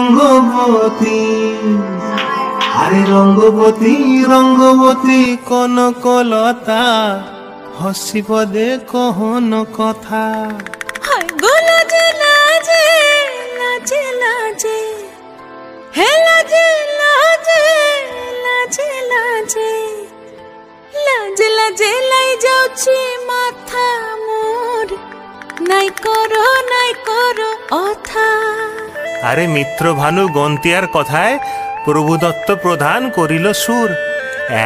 রঙ্গবতী, আরে রঙ্গবতী রঙ্গবতী কনকলতা, হসিব দে কহন কথা। লাজে লাজে লাজে লাজে হে লাজে লাজে লাজে লাজে লাজে লাজে লাই যাଉଛି মাথা মোর, নাই করো অথা। আরে মিত্র ভানু গন্তিয়ার কথায় প্রভু দত্ত প্রধান করিল সুর।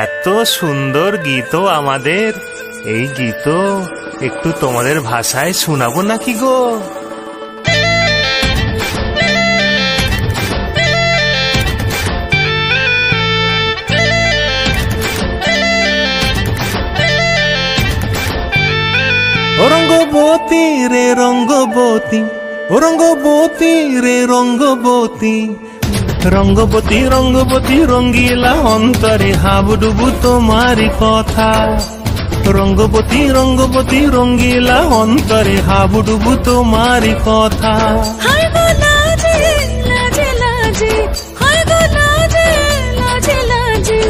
এত সুন্দর গীত আমাদের, এই গীত একটু তোমাদের ভাষায় শোনাবো নাকি গো? ও রঙ্গবতী রে রঙ্গবতী, ও রঙ্গবতী রে রঙ্গবতী, রঙ্গবতী রঙ্গবতী রঙ্গিলা অন্তরে হাবুডুবু তোমারি কথা। রঙ্গবতী রঙ্গবতী রঙ্গিলা অন্তরে হাবুডুবু তোমারি কথা। হায় গো লাজে লাজে লাজে, হায় গো লাজে লাজে লাজে,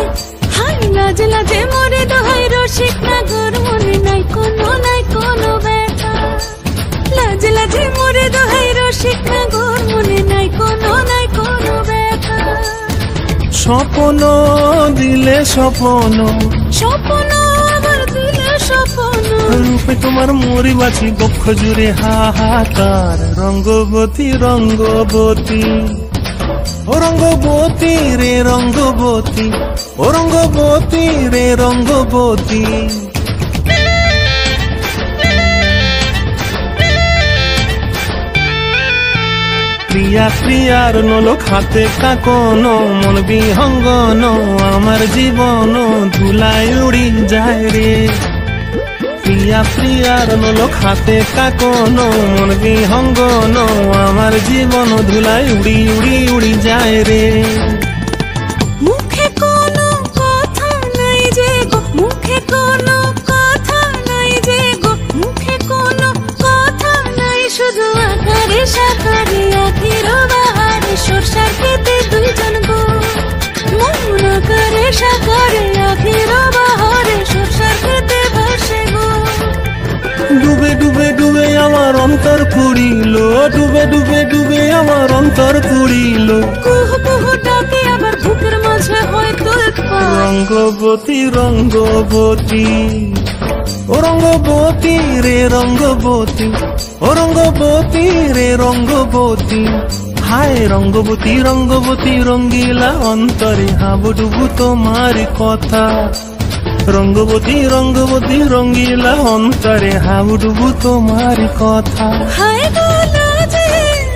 হায় লাজে লাজে মোরে দোহাই রসিক নাগর, মনে নাই কোনো ব্যথা। লাজে লাজে মোরে দোহাই রসিক নাগর, মনে নাই কোনো ব্যথা। স্বপ্ন দিলে স্বপ্ন, স্বপ্ন আবার দিলে স্বপ্ন, রূপে তোমার মরি বাছি বক্ষ জুড়ে হাহাকার। রঙ্গবতী রঙ্গবতী, ও রঙ্গবতী রে রঙ্গবতী, ও রঙ্গবতী রে রঙ্গবতী। প্রিয়া প্রিয়ার নলোক হাতে কাকন, মন বিহঙ্গন আমার জীবন ধুলায় উড়ি যায় রে। প্রিয়া প্রিয়ার নলোক হাতে কাকন, মন বিহঙ্গন আমার জীবন ধুলায় উড়ি উড়ি উড়ি যায় রে। মুখে কোনো কথা নাই যে গো, মুখে কোনো কথা নাই যে গো, মুখে কোনো কথা নাই, শুধু আকারে সাকারে আখির বাহারে সরষার খেতে দুইজন গো। মন আকারে সাকারে আখির বাহারে সরষার খেতে ভাসে গো। ডুবে ডুবে ডুবে আমার অন্তর পুড়িল, ডুবে ডুবে ডুবে আমার অন্তর পুড়িল। কুহু কুহু ডাকে আবার বুকের মাঝে হয়তো উৎপাত। রঙ্গবতী রঙ্গবতী, ও রঙ্গবতী রে রঙ্গবতী, ও রঙ্গবতী রে রঙ্গবতী। হায় রঙ্গবতী রঙ্গবতী রঙ্গিলা অন্তরে হাবুডুবু তোমারি কথা। রঙ্গবতী রঙ্গবতী রঙ্গিলা অন্তরে হাবুডুবু তোমারি কথা। হায় গো লাজে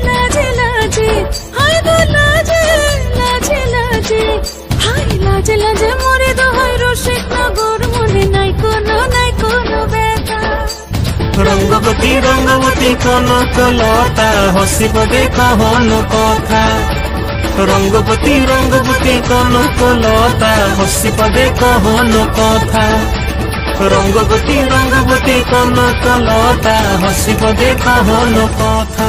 লাজে লাজে, হায় গো লাজে লাজে লাজে, হায় লাজে লাজে মোরে দোহাই রসিক নগর, মনে নাই কোনো ব্যথা। রঙ্গবতী রঙ্গবতী কনকলতা, হসিব দে কহন কথা। রঙ্গবতী রঙ্গবতী কনকলতা, হসিব দে কহন কথা। রঙ্গবতী রঙ্গবতী কনকলতা, হসিব দে কহন কথা।